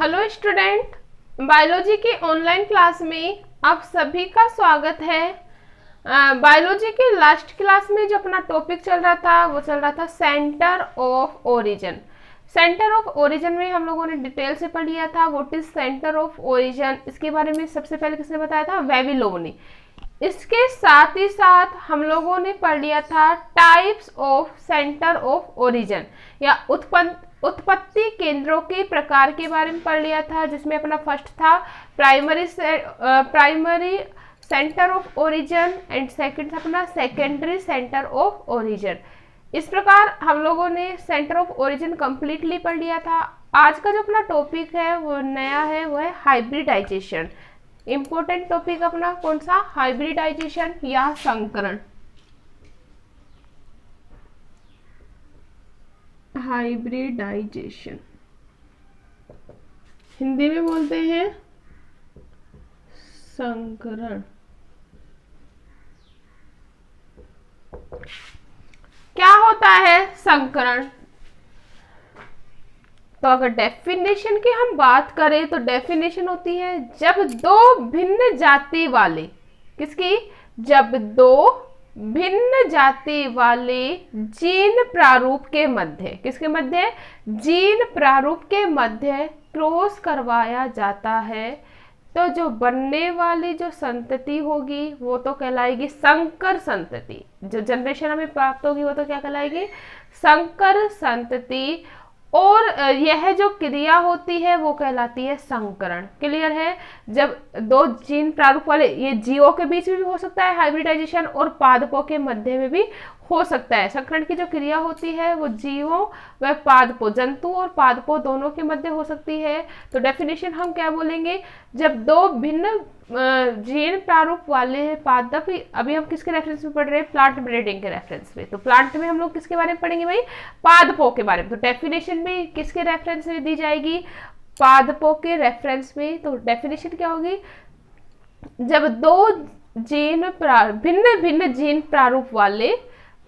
Hello student, biology की online class में आप सभी का स्वागत है। बायोलॉजी की लास्ट क्लास में जो अपना टॉपिक चल रहा था वो चल रहा था centre of origin. Centre of origin में हम लोगों ने डिटेल से पढ़ लिया था what is centre of origin. इसके बारे में सबसे पहले किसने बताया था? वेविलोव ने। इसके साथ ही साथ हम लोगों ने पढ़ लिया था types of centre of origin या उत्पत्ति केंद्रों के प्रकार के बारे में पढ़ लिया था, जिसमें अपना फर्स्ट था primary centre of origin and second था अपना सेकेंडरी सेंटर ऑफ ओरिजिन। इस प्रकार हम लोगों ने सेंटर ऑफ ओरिजिन कंप्लीटली पढ़ लिया था। आज का जो अपना टॉपिक है वो नया है, वो है हाइब्रिडाइजेशन। इंपॉर्टेंट टॉपिक अपना कौन सा? हाइब्रिडाइजेशन या संकरण। हाइब्रिडाइजेशन हिंदी में बोलते हैं संकरण। क्या होता है संकरण? तो अगर डेफिनेशन की हम बात करें तो डेफिनेशन होती है जब दो भिन्न जाति वाले, किसकी? जब दो भिन्न जाति वाले जीन प्रारूप के मध्य, किसके मध्य? जीन प्रारूप के मध्य क्रॉस करवाया जाता है, तो जो बनने वाली जो संतति होगी वो तो कहलाएगी संकर संतति। जो जनरेशन हमें प्राप्त होगी वो तो क्या कहलाएगी? संकर संतति। और यह जो क्रिया होती है वो कहलाती है संकरण। क्लियर है? जब दो जीन प्रारूप वाले, ये जीवों के बीच में भी हो सकता है हाइब्रिडाइजेशन और पादपों के मध्य में भी हो सकता है। संकरण की जो क्रिया होती है वो जीवों व पादपों, जंतु और पादपों दोनों के मध्य हो सकती है। तो डेफिनेशन हम क्या बोलेंगे? जब दो भिन्न जीन प्रारूप वाले पादप, अभी हम किसके रेफरेंस में पढ़ रहे हैं? प्लांट ब्रीडिंग के रेफरेंस में। तो प्लांट में हम लोग किसके बारे में पढ़ेंगे भाई? पादपों के बारे में। तो डेफिनेशन भी किसके रेफरेंस में दी जाएगी? पादपों के रेफरेंस में। तो डेफिनेशन क्या होगी? जब दो भिन्न भिन्न जीन प्रारूप वाले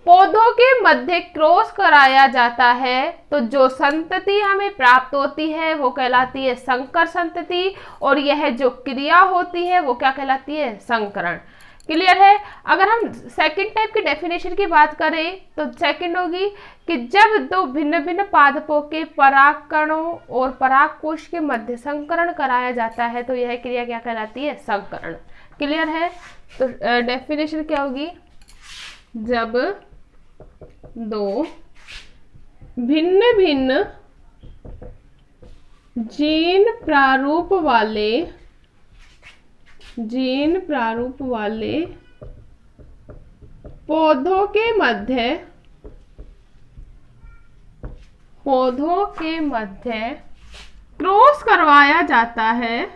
पौधों के मध्य क्रॉस कराया जाता है तो जो संतति हमें प्राप्त होती है वो कहलाती है संकर संतति, और यह जो क्रिया होती है वो क्या कहलाती है? संकरण। क्लियर है? अगर हम सेकंड टाइप की डेफिनेशन की बात करें तो सेकंड होगी कि जब दो भिन्न भिन्न पादपों के परागकणों और परागकोश के मध्य संकरण कराया जाता है तो यह क्रिया क्या कहलाती है? संकरण। क्लियर है? तो डेफिनेशन क्या होगी? जब दो भिन्न भिन्न जीन प्रारूप वाले पौधों के मध्य क्रॉस करवाया जाता है,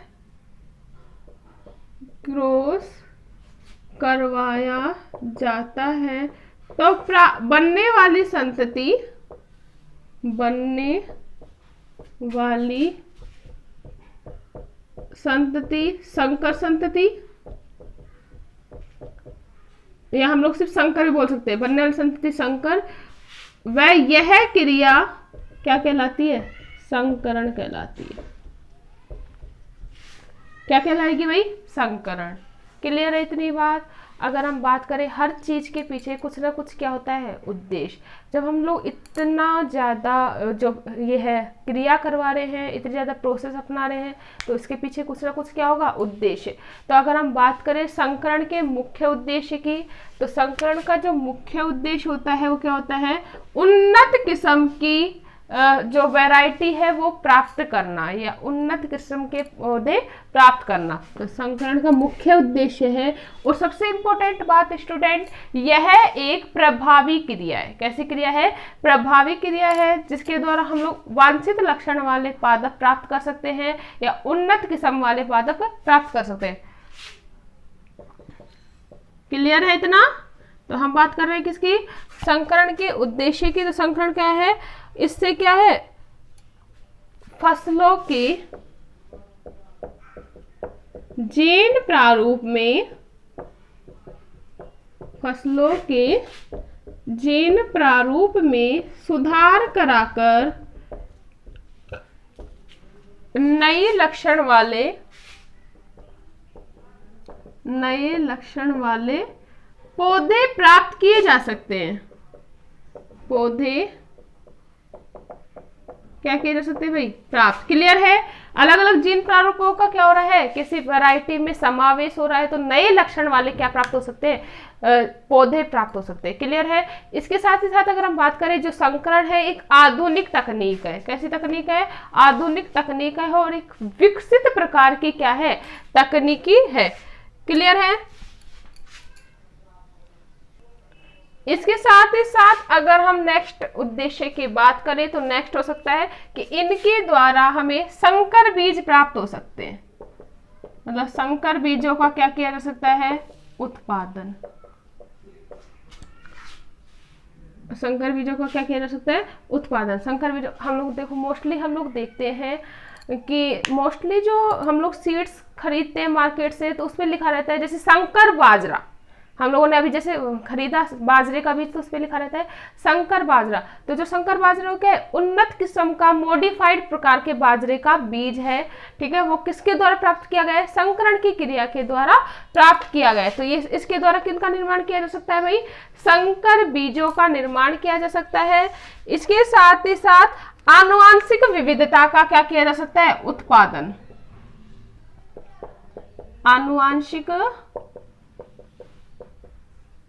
तो बनने वाली संतति संकर संतति, या हम लोग सिर्फ संकर भी बोल सकते हैं। बनने वाली संतति संकर, वह यह क्रिया क्या कहलाती है? संकरण कहलाती है। क्या कहलाएगी भाई? संकरण। क्लियर है इतनी बात? अगर हम बात करें, हर चीज के पीछे कुछ ना कुछ क्या होता है? उद्देश्य। जब हम लोग इतना ज्यादा जो ये है क्रिया करवा रहे हैं, इतनी ज्यादा प्रोसेस अपना रहे हैं, तो इसके पीछे कुछ ना कुछ क्या होगा? उद्देश्य। तो अगर हम बात करें संकरण के मुख्य उद्देश्य की, तो संकरण का जो मुख्य उद्देश्य होता है वो क्या होता है? उन्नत किस्म की जो वैरायटी है वो प्राप्त करना, या उन्नत किस्म के पौधे प्राप्त करना, तो संकरण का मुख्य उद्देश्य है। और सबसे इंपॉर्टेंट बात स्टूडेंट, यह एक प्रभावी क्रिया है। कैसी क्रिया है? प्रभावी क्रिया है, जिसके द्वारा हम लोग वांछित लक्षण वाले पादप प्राप्त कर सकते हैं या उन्नत किस्म वाले पादप प्राप्त कर सकते हैं। क्लियर है इतना? तो हम बात कर रहे हैं किसकी? संकरण के उद्देश्य की। तो संकरण क्या है? इससे क्या है? फसलों के जीन प्रारूप में सुधार कराकर नए लक्षण वाले पौधे प्राप्त किए जा सकते हैं। पौधे क्या किए जा सकते हैं भाई? प्राप्त। क्लियर है? अलग अलग जीन प्रारूपों का क्या हो रहा है? किसी वैरायटी में समावेश हो रहा है, तो नए लक्षण वाले क्या प्राप्त हो सकते हैं? पौधे प्राप्त हो सकते हैं। क्लियर है? इसके साथ ही साथ अगर हम बात करें, जो संकरण है एक आधुनिक तकनीक है। कैसी तकनीक है? आधुनिक तकनीक है और एक विकसित प्रकार की क्या है? तकनीकी है। क्लियर है? इसके साथ ही साथ अगर हम नेक्स्ट उद्देश्य की बात करें, तो नेक्स्ट हो सकता है कि इनके द्वारा हमें संकर बीज प्राप्त हो सकते हैं। मतलब संकर बीजों का क्या किया जा सकता है? उत्पादन। संकर बीजों का क्या किया जा सकता है? उत्पादन। संकर बीजों हम लोग देखो, मोस्टली हम लोग देखते हैं कि मोस्टली जो हम लोग सीड्स खरीदते हैं मार्केट से, तो उसमें लिखा रहता है, जैसे संकर बाजरा हम लोगों ने अभी जैसे खरीदा बाजरे का बीज, तो उस पर लिखा रहता है संकर बाजरा। तो जो संकर बाजरा क्या है? उन्नत किस्म का मॉडिफाइड प्रकार के बाजरे का बीज है। ठीक है? वो किसके द्वारा प्राप्त किया गया है? संकरण की क्रिया के द्वारा प्राप्त किया गया है। तो ये इसके द्वारा किनका निर्माण किया जा सकता है भाई? संकर बीजों का निर्माण किया जा सकता है। इसके साथ ही साथ आनुवांशिक विविधता का क्या किया जा सकता है? उत्पादन। आनुवांशिक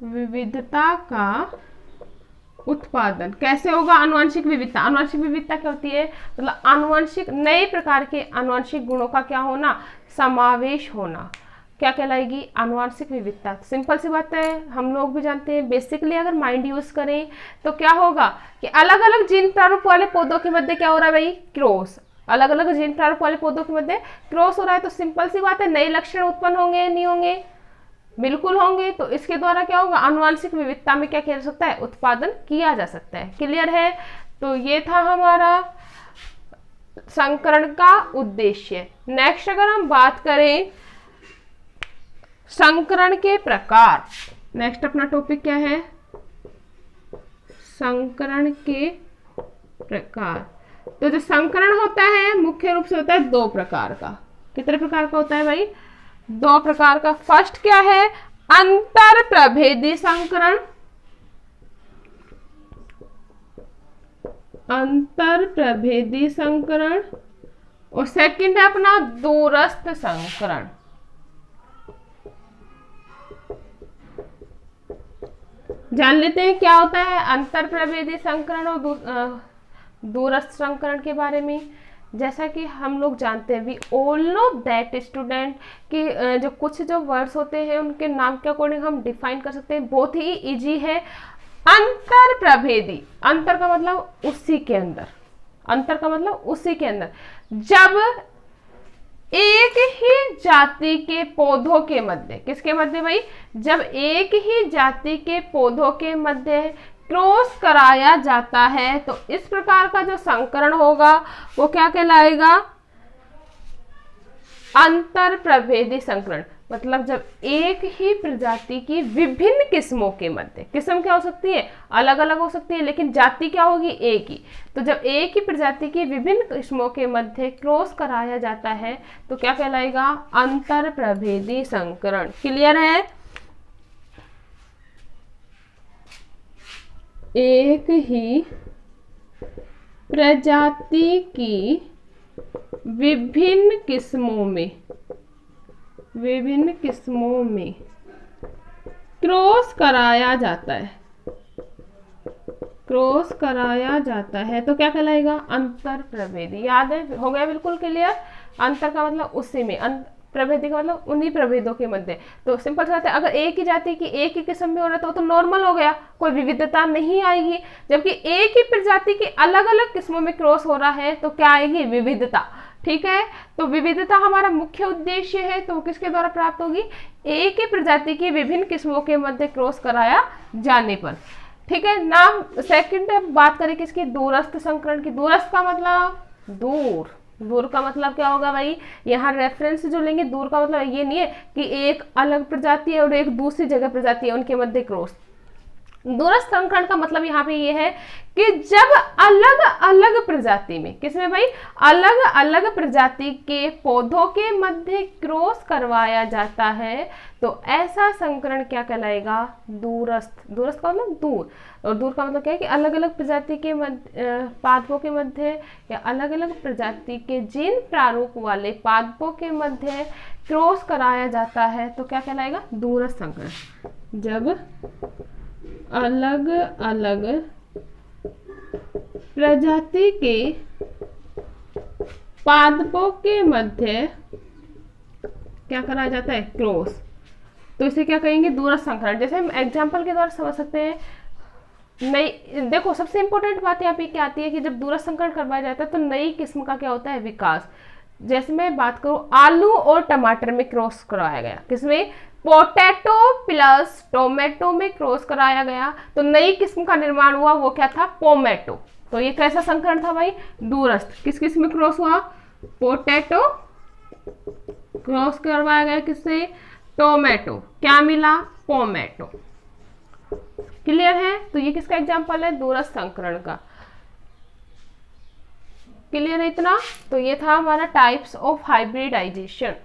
विविधता का उत्पादन कैसे होगा? आनुवंशिक विविधता। आनुवंशिक विविधता क्या होती है? मतलब आनुवंशिक नए प्रकार के आनुवंशिक गुणों का क्या होना? समावेश होना। क्या कहलाएगी? आनुवंशिक विविधता। सिंपल सी बात है, हम लोग भी जानते हैं। बेसिकली अगर माइंड यूज करें तो क्या होगा कि अलग अलग जीन प्रारूप वाले पौधों के मध्य क्या हो रहा है भाई? क्रॉस। अलग अलग जीन प्रारूप वाले पौधों के मध्य क्रॉस हो रहा है, तो सिंपल सी बात है, नए लक्षण उत्पन्न होंगे या नहीं होंगे? बिल्कुल होंगे। तो इसके द्वारा क्या होगा? आनुवंशिक विविधता में क्या किया जा सकता है? उत्पादन किया जा सकता है। क्लियर है? तो ये था हमारा संकरण का उद्देश्य। नेक्स्ट अगर हम बात करें संकरण के प्रकार, नेक्स्ट अपना टॉपिक क्या है? संकरण के प्रकार। तो जो संकरण होता है मुख्य रूप से होता है दो प्रकार का। कितने प्रकार का होता है भाई? दो प्रकार का। फर्स्ट क्या है? अंतर प्रभेदी संकरण। अंतर प्रभेदी संकरण। और सेकंड है अपना दूरस्थ संकरण। जान लेते हैं क्या होता है अंतर प्रभेदी संकरण और दूरस्थ संकरण के बारे में। जैसा कि हम लोग जानते हैं, we all know that student, कि जो कुछ जो वर्ड्स होते हैं उनके नाम के अकॉर्डिंग हम डिफाइन कर सकते हैं। बहुत ही इजी है। अंतर प्रभेदी, अंतर का मतलब उसी के अंदर, अंतर का मतलब उसी के अंदर। जब एक ही जाति के पौधों के मध्य, किसके मध्य भाई? जब एक ही जाति के पौधों के मध्य क्रॉस कराया जाता है, तो इस प्रकार का जो संकरण होगा वो क्या कहलाएगा? अंतर प्रभेदी संकरण। मतलब जब एक ही प्रजाति की विभिन्न किस्मों के मध्य, किस्म क्या हो सकती है? अलग अलग हो सकती है, लेकिन जाति क्या होगी? एक ही। तो जब एक ही प्रजाति की विभिन्न किस्मों के मध्य क्रॉस कराया जाता है, तो क्या कहलाएगा? अंतर प्रभेदी संकरण। क्लियर है? एक ही प्रजाति की विभिन्न किस्मों में क्रॉस कराया जाता है, क्रॉस कराया जाता है, तो क्या कहलाएगा? अंतर प्रभेदी। याद है? हो गया बिल्कुल क्लियर। अंतर का मतलब उसी में, प्रभेदी का मतलब उन्हीं प्रभेदों के मध्य। तो सिंपल सा है, अगर एक ही जाति की एक ही किस्म में हो रहा तो नॉर्मल हो गया, कोई विविधता नहीं आएगी। जबकि एक ही प्रजाति की अलग अलग किस्मों में क्रॉस हो रहा है तो क्या आएगी? विविधता। ठीक है? तो विविधता हमारा मुख्य उद्देश्य है, तो किसके द्वारा प्राप्त होगी? एक ही प्रजाति की विभिन्न किस्मों के मध्य क्रॉस कराया जाने पर। ठीक है? नाम सेकंड बात करें किसकी? दूरस्थ संकरण की। दूरस्थ का मतलब दूर। दूर का मतलब क्या होगा भाई? यहाँ रेफरेंस जो लेंगे, दूर का मतलब ये नहीं है कि एक अलग प्रजाति है और एक दूसरी जगह प्रजाति है, उनके मध्य क्रॉस। दूरस्थ संकरण का मतलब यहाँ पे ये है कि जब अलग अलग प्रजाति में, किसमें भाई, अलग अलग प्रजाति के पौधों के मध्य क्रॉस करवाया जाता है तो ऐसा संकरण क्या कहलाएगा, दूरस्थ। दूरस्थ का मतलब दूर, और दूर का मतलब क्या है कि अलग अलग प्रजाति के पादपों के मध्य या अलग अलग प्रजाति के जीन प्रारूप वाले पादपों के मध्य क्रॉस कराया जाता है तो क्या कहलाएगा, दूरस्थ संकरण। जब अलग अलग प्रजाति के पादपों के मध्य क्या कराया जाता है, क्रॉस, तो इसे क्या कहेंगे, दूरस्थ संकरण। जैसे हम एग्जाम्पल के द्वारा समझ सकते हैं। नई, देखो सबसे इंपॉर्टेंट बात यहाँ पे क्या आती है कि जब दूरस्थ संकरण करवाया जाता है तो नई किस्म का क्या होता है, विकास। जैसे मैं बात करूं, आलू और टमाटर में क्रॉस कराया गया, किसमें, पोटैटो प्लस टोमेटो में क्रॉस कराया गया तो नई किस्म का निर्माण हुआ, वो क्या था, पोमेटो। तो ये कैसा संकरण था भाई, दूरस्थ। किस किस में क्रॉस हुआ, पोटैटो क्रॉस करवाया गया किससे, टोमेटो, क्या मिला, पोमेटो। क्लियर है, तो ये किसका एग्जांपल है, दूरस्थ संकरण का। क्लियर है इतना, तो ये था हमारा टाइप्स ऑफ हाइब्रिडाइजेशन।